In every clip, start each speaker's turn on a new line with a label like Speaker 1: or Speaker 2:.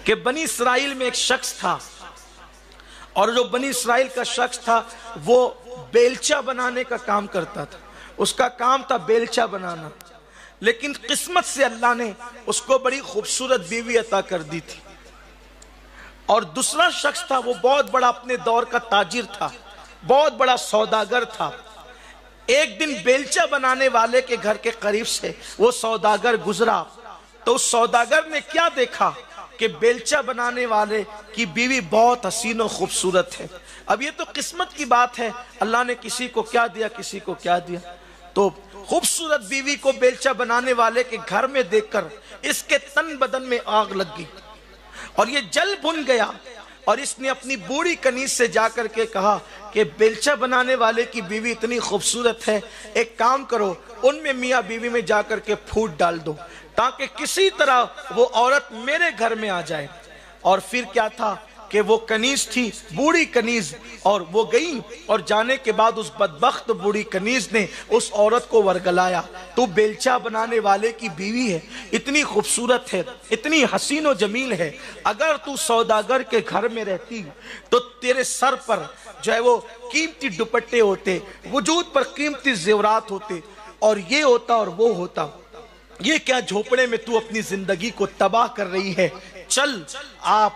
Speaker 1: کہ بنی اسرائیل میں ایک شخص تھا، اور جو بنی اسرائیل کا شخص تھا وہ بیلچہ بنانے کا کام کرتا تھا، اس کا کام تھا بیلچہ بنانا، لیکن قسمت سے اللہ نے اس کو بڑی خوبصورت بیوی عطا کر دی تھی۔ اور دوسرا شخص تھا، وہ بہت بڑا اپنے دور کا تاجر تھا، بہت بڑا سوداگر تھا۔ ایک دن بیلچہ بنانے والے کے گھر کے قریب سے وہ سوداگر گزرا، تو اس سوداگر نے کیا دیکھا کہ بیلچہ بنانے والے کی بیوی بہت حسین و خوبصورت ہے۔ اب یہ تو قسمت کی بات ہے، اللہ نے کسی کو کیا دیا کسی کو کیا دیا۔ تو خوبصورت بیوی کو بیلچہ بنانے والے کے گھر میں دیکھ کر اس کے تن بدن میں آگ لگ گئی اور یہ جل بھن گیا، اور اس نے اپنی بوڑھی کنیز سے جا کر کے کہا کہ بیلچہ بنانے والے کی بیوی اتنی خوبصورت ہے، ایک کام کرو، ان میں میاں بیوی میں جا کر کے پھوٹ ڈال دو تاکہ کسی طرح وہ عورت میرے گھر میں آ جائے۔ اور پھر کیا تھا کہ وہ کنیز تھی، بوڑھی کنیز، اور وہ گئی، اور جانے کے بعد اس بدبخت بوڑھی کنیز نے اس عورت کو ورگلایا، تو بیلچہ بنانے والے کی بیوی ہے، اتنی خوبصورت ہے، اتنی حسین و جمیل ہے، اگر تو سوداگر کے گھر میں رہتی تو تیرے سر پر جو ہے وہ قیمتی دوپٹے ہوتے، وجود پر قیمتی زیورات ہوتے، اور یہ ہوتا اور وہ ہوتا۔ یہ کیا جھوپڑے میں تو اپنی زندگی کو تباہ کر رہی ہے؟ چل آپ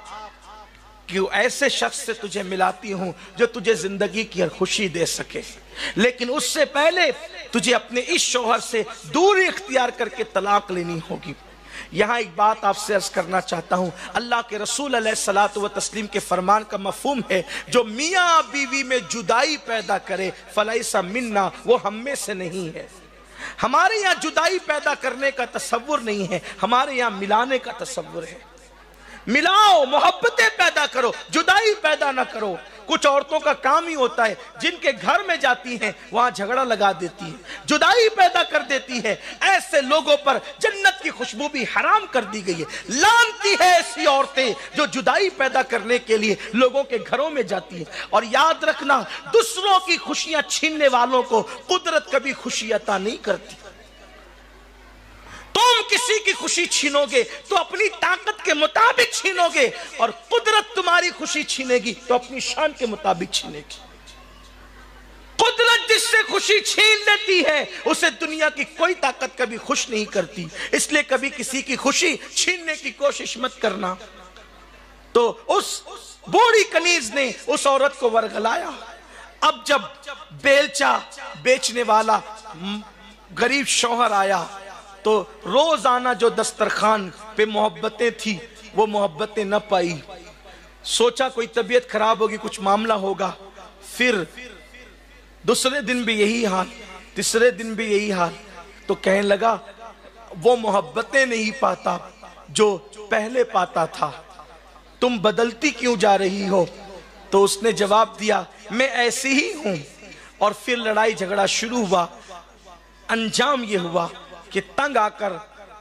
Speaker 1: کہ ایسے شخص سے تجھے ملاتی ہوں جو تجھے زندگی کی ہر خوشی دے سکے، لیکن اس سے پہلے تجھے اپنے اس شوہر سے دوری اختیار کر کے طلاق لینی ہوگی۔ یہاں ایک بات آپ سے عرض کرنا چاہتا ہوں، اللہ کے رسول علیہ الصلوۃ والتسلیم کے فرمان کا مفہوم ہے، جو میاں بیوی میں جدائی پیدا کرے فلیس منا، وہ ہم میں سے نہیں ہے۔ ہمارے یہاں جدائی پیدا کرنے کا تصور نہیں ہے، ہمارے یہاں ملانے کا تصور ہے۔ ملاؤ، محبتیں پیدا کرو، جدائی پیدا نہ کرو۔ کچھ عورتوں کا کام ہی ہوتا ہے، جن کے گھر میں جاتی ہیں وہاں جھگڑا لگا دیتی ہے، جدائی پیدا کر دیتی ہے۔ ایسے لوگوں پر جنت کی خوشبو بھی حرام کر دی گئی ہے۔ لعنتی ہے ایسی عورتیں جو جدائی پیدا کرنے کے لیے لوگوں کے گھروں میں جاتی ہیں۔ اور یاد رکھنا، دوسروں کی خوشیاں چھیننے والوں کو قدرت کبھی خوشی عطا نہیں کرتی۔ تم کسی کی خوشی چھینو گے تو اپنی طاقت کے مطابق چھینو گے، اور قدرت تمہاری خوشی چھینے گی تو اپنی شان کے مطابق چھینے گی۔ قدرت جس سے خوشی چھین لیتی ہے اسے دنیا کی کوئی طاقت کبھی خوش نہیں کرتی، اس لیے کبھی کسی کی خوشی چھیننے کی کوشش مت کرنا۔ تو اس بوڑھی کنیز نے اس عورت کو ورگلایا۔ اب جب بیلچہ بیچنے والا غریب شوہر آیا تو روزانہ جو دسترخوان پہ محبتیں تھی وہ محبتیں نہ پائی، سوچا کوئی طبیعت خراب ہوگی، کچھ معاملہ ہوگا۔ پھر دوسرے دن بھی یہی حال، تیسرے دن بھی یہی حال، تو کہنے لگا وہ محبتیں نہیں پاتا جو پہلے پاتا تھا، تم بدلتی کیوں جا رہی ہو؟ تو اس نے جواب دیا میں ایسی ہی ہوں۔ اور پھر لڑائی جھگڑا شروع ہوا، انجام یہ ہوا کہ تنگ آ کر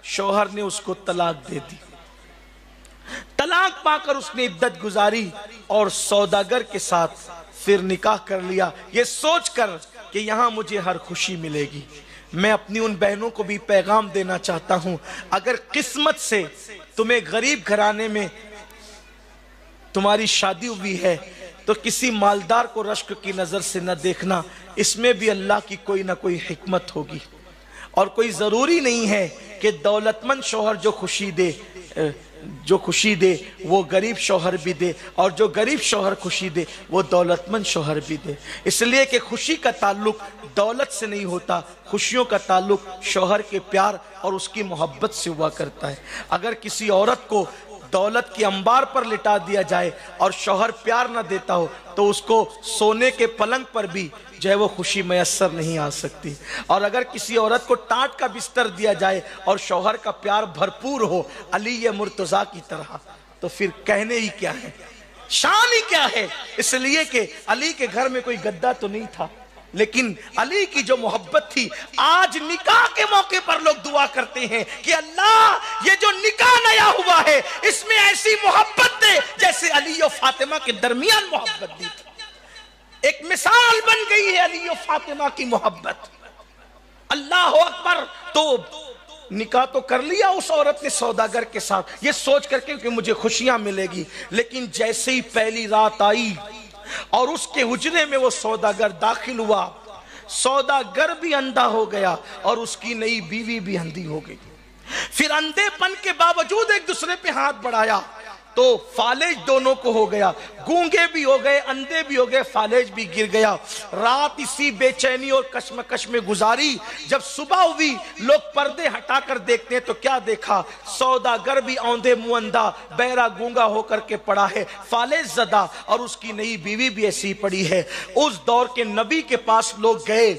Speaker 1: شوہر نے اس کو طلاق دے دی۔ طلاق پا کر اس نے عدت گزاری اور سوداگر کے ساتھ پھر نکاح کر لیا، یہ سوچ کر کہ یہاں مجھے ہر خوشی ملے گی۔ میں اپنی ان بہنوں کو بھی پیغام دینا چاہتا ہوں، اگر قسمت سے تمہیں غریب گھرانے میں تمہاری شادی ہوئی ہے تو کسی مالدار کو رشک کی نظر سے نہ دیکھنا، اس میں بھی اللہ کی کوئی نہ کوئی حکمت ہوگی۔ اور کوئی ضروری نہیں ہے کہ دولت مند شوہر جو خوشی دے وہ غریب شوہر بھی دے، اور جو غریب شوہر خوشی دے وہ دولت مند شوہر بھی دے، اس لیے کہ خوشی کا تعلق دولت سے نہیں ہوتا، خوشیوں کا تعلق شوہر کے پیار اور اس کی محبت سے ہوا کرتا ہے۔ اگر کسی عورت کو دولت کی انبار پر لٹا دیا جائے اور شوہر پیار نہ دیتا ہو تو اس کو سونے کے پلنگ پر بھی جو ہے وہ خوشی میسر نہیں آ سکتی۔ اور اگر کسی عورت کو ٹاٹ کا بستر دیا جائے اور شوہر کا پیار بھرپور ہو علی مرتضیٰ کی طرح، تو پھر کہنے ہی کیا ہے، شان ہی کیا ہے۔ اس لیے کہ علی کے گھر میں کوئی گدا تو نہیں تھا، لیکن علی کی جو محبت تھی، آج نکاح کے موقع پر لوگ دعا کرتے ہیں کہ اللہ یہ جو نکاح نیا ہوا ہے اس میں ایسی محبت دے جیسے علی و فاطمہ کے درمیان محبت دی تھی۔ ایک مثال بن گئی ہے علی و فاطمہ کی محبت۔ اللہ اکبر۔ تو نکاح تو کر لیا اس عورت نے سوداگر کے ساتھ، یہ سوچ کر کے کہ مجھے خوشیاں ملے گی، لیکن جیسے ہی پہلی رات آئی اور اس کے حجرے میں وہ سوداگر داخل ہوا، سوداگر بھی اندھا ہو گیا اور اس کی نئی بیوی بھی اندھی ہو گئی۔ پھر اندھے پن کے باوجود ایک دوسرے پہ ہاتھ بڑھایا تو فالج دونوں کو ہو گیا، گونگے بھی ہو گئے، اندھے بھی ہو گئے، فالج بھی گر گیا۔ رات اسی بے چینی اور کشمکش میں گزاری۔ جب صبح ہوئی لوگ پردے ہٹا کر دیکھتے ہیں تو کیا دیکھا؟ سوداگر بھی اوندھے منہ اندھا بہرا گونگا ہو کر کے پڑا ہے، فالج زدہ، اور اس کی نئی بیوی بھی ایسی پڑی ہے۔ اس دور کے نبی کے پاس لوگ گئے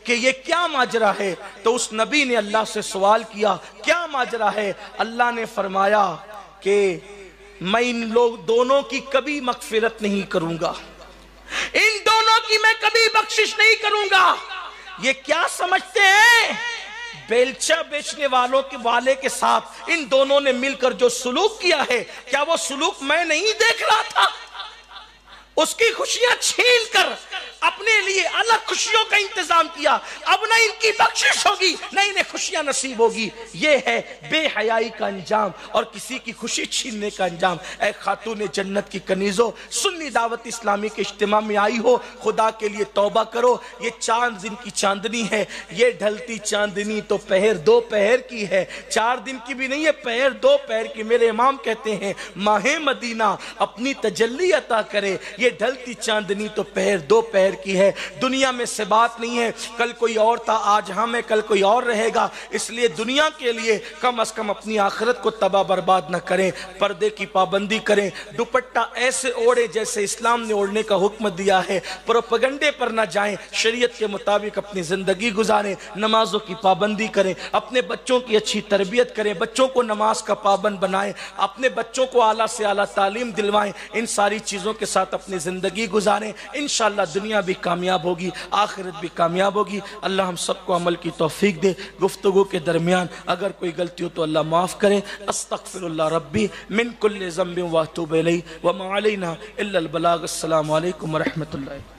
Speaker 1: کہ یہ کیا ماجرا ہے؟ تو اس نبی نے اللہ سے سوال کیا کیا ماجرا ہے؟ اللہ نے فرمایا کہ میں ان لوگ دونوں کی کبھی مغفرت نہیں کروں گا، ان دونوں کی میں کبھی بخشش نہیں کروں گا۔ یہ کیا سمجھتے ہیں؟ بیلچہ بیچنے والے کے ساتھ ان دونوں نے مل کر جو سلوک کیا ہے، کیا وہ سلوک میں نہیں دیکھ رہا تھا؟ اس کی خوشیاں چھین کر اپنے لیے الگ خوشیوں کا انتظام کیا۔ اب نہ ان کی بخشش ہوگی نہ انہیں خوشیاں نصیب ہوگی۔ یہ ہے بے حیائی کا انجام اور کسی کی خوشی چھیننے کا انجام۔ اے خاتون جنت کی کنیزوں، سنی دعوت اسلامی کے اجتماع میں آئی ہو، خدا کے لیے توبہ کرو۔ یہ چاند دن کی چاندنی ہے، یہ ڈھلتی چاندنی تو پہر دو پہر کی ہے، 4 دن کی بھی نہیں ہے، پہر 2 پہر کی۔ میرے امام کہتے ہیں ماہ مدینہ اپنی تجلی عطا کرے، یہ ڈھلتی چاندنی تو پہر 2 پہر کی ہے۔ دنیا میں سے بات نہیں ہے، کل کوئی اور تھا، آج ہم ہے، کل کوئی اور رہے گا، اس لیے دنیا کے لیے کم از کم اپنی آخرت کو تباہ برباد نہ کریں، پردے کی پابندی کریں، دوپٹہ ایسے اوڑے جیسے اسلام نے اوڑھنے کا حکم دیا ہے، پروپیگنڈے پر نہ جائیں، شریعت کے مطابق اپنی زندگی گزاریں، نمازوں کی پابندی کریں، اپنے بچوں کی اچھی تربیت کریں، بچوں کو نماز کا پابند بنائیں، اپنے بچوں کو اعلیٰ سے اعلیٰ تعلیم دلوائیں، ان ساری چیزوں کے ساتھ اپنی زندگی گزاریں، انشاءاللہ دنیا بھی کامیاب ہوگی، آخرت بھی کامیاب ہوگی۔ اللہ ہم سب کو عمل کی توفیق دے۔ گفتگو کے درمیان اگر کوئی غلطی ہو تو اللہ معاف کرے۔ استغفر اللہ ربی من کل ذنب واتوب الیہ وما علینا الا البلاغ۔ السلام علیکم ورحمۃ اللہ۔